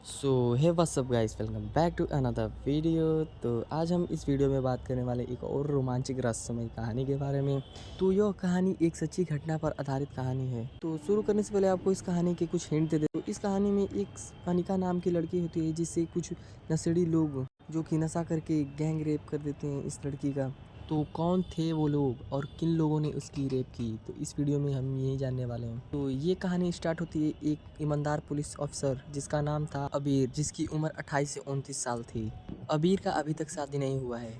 So hey what's up guys, welcome back to another video. तो आज हम इस वीडियो में बात करने वाले एक और रोमांचक रहस्यमय कहानी के बारे में। तो यह कहानी एक सच्ची घटना पर आधारित कहानी है। तो शुरू करने से पहले आपको इस कहानी के कुछ हिंट दे दे। तो इस कहानी में एक अनिका नाम की लड़की होती है जिससे कुछ नशेड़ी लोग जो कि नशा करके गैंग रेप कर देते हैं इस लड़की का। तो कौन थे वो लोग और किन लोगों ने उसकी रेप की, तो इस वीडियो में हम यही जानने वाले हैं। तो ये कहानी स्टार्ट होती है एक ईमानदार पुलिस ऑफिसर जिसका नाम था अबीर, जिसकी उम्र 28 से 29 साल थी। अबीर का अभी तक शादी नहीं हुआ है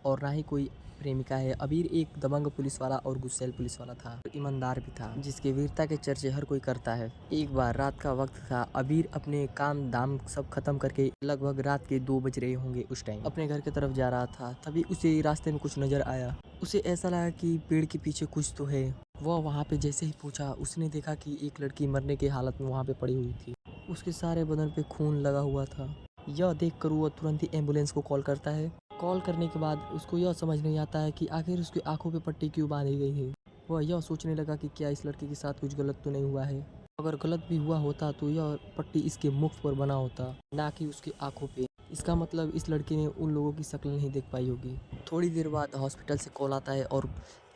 और ना ही कोई प्रेमिका है। अबीर एक दबंग पुलिस वाला और गुस्सैल पुलिस वाला था, ईमानदार भी था, जिसके वीरता के चर्चे हर कोई करता है। एक बार रात का वक्त था। अबीर अपने काम दाम सब खत्म करके लगभग रात के 2 बज रहे होंगे उस टाइम अपने घर की तरफ जा रहा था। तभी उसे रास्ते में कुछ नजर आया। उसे ऐसा लगा कि पेड़ के पीछे कुछ तो है। वह वहाँ पे जैसे ही पहुंचा, उसने देखा कि एक लड़की मरने की हालत में वहाँ पे पड़ी हुई थी। उसके सारे बदन पे खून लगा हुआ था। यह देखकर वह तुरंत ही एम्बुलेंस को कॉल करता है। कॉल करने के बाद उसको यह समझ नहीं आता है कि आखिर उसकी आंखों पे पट्टी क्यों बांधी गई है। वह यह सोचने लगा कि क्या इस लड़के के साथ कुछ गलत तो नहीं हुआ है। अगर गलत भी हुआ होता तो यह पट्टी इसके मुख पर बना होता, ना कि उसकी आंखों पे। इसका मतलब इस लड़की ने उन लोगों की शक्ल नहीं देख पाई होगी। थोड़ी देर बाद हॉस्पिटल से कॉल आता है और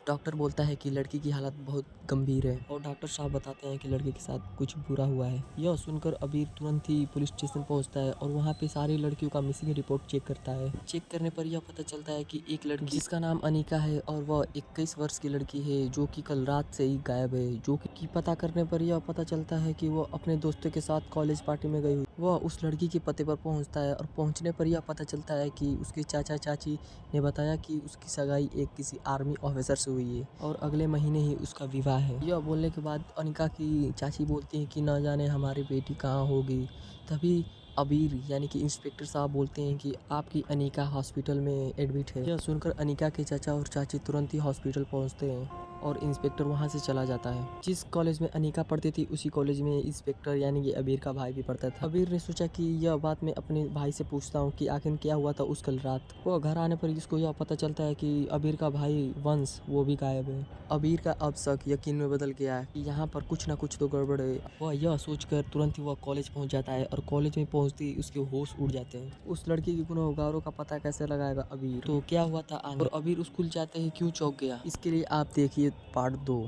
डॉक्टर बोलता है कि लड़की की हालत बहुत गंभीर है और डॉक्टर साहब बताते हैं कि लड़के के साथ कुछ बुरा हुआ है। यह सुनकर अबीर तुरंत ही पुलिस स्टेशन पहुंचता है और वहां पे सारी लड़कियों का मिसिंग रिपोर्ट चेक करता है। चेक करने पर यह पता चलता है कि एक लड़की जिसका नाम अनिका है और वह 21 वर्ष की लड़की है जो कि कल रात से ही गायब है। जो कि पता करने पर यह पता चलता है कि वह अपने दोस्तों के साथ कॉलेज पार्टी में गई हुई। वह उस लड़की के पते पर पहुंचता है और पहुंचने पर यह पता चलता है कि उसके चाचा चाची ने बताया कि उसकी सगाई एक किसी आर्मी ऑफिसर से हुई है और अगले महीने ही उसका विवाह है। यह बोलने के बाद अनिका की चाची बोलती है कि न जाने हमारी बेटी कहाँ होगी। तभी अबीर यानी कि इंस्पेक्टर साहब बोलते हैं कि आपकी अनिका हॉस्पिटल में एडमिट है। यह सुनकर अनिका के चाचा और चाची तुरंत ही हॉस्पिटल पहुंचते हैं और इंस्पेक्टर वहां से चला जाता है। जिस कॉलेज में अनिका पढ़ती थी उसी कॉलेज में इंस्पेक्टर यानी कि अबीर का भाई भी पढ़ता था। अबीर ने सोचा कि यह बात मैं अपने भाई से पूछता हूँ कि आखिर क्या हुआ था उस कल रात। वो घर आने पर इसको यह पता चलता है कि अबीर का भाई वंश वो भी गायब है। अबीर का अब शक यकीन में बदल गया है कि यहाँ पर कुछ ना कुछ तो गड़बड़ है। वह यह सोचकर तुरंत ही वह कॉलेज पहुंच जाता है और कॉलेज में पहुंचते ही उसके होश उड़ जाते हैं। उस लड़की के गुनहगारों का पता कैसे लगाएगा अबीर, तो क्या हुआ था आगे और अबीर स्कूल जाते ही क्यों चौंक गया, इसके लिए आप देखिए पार्ट 2।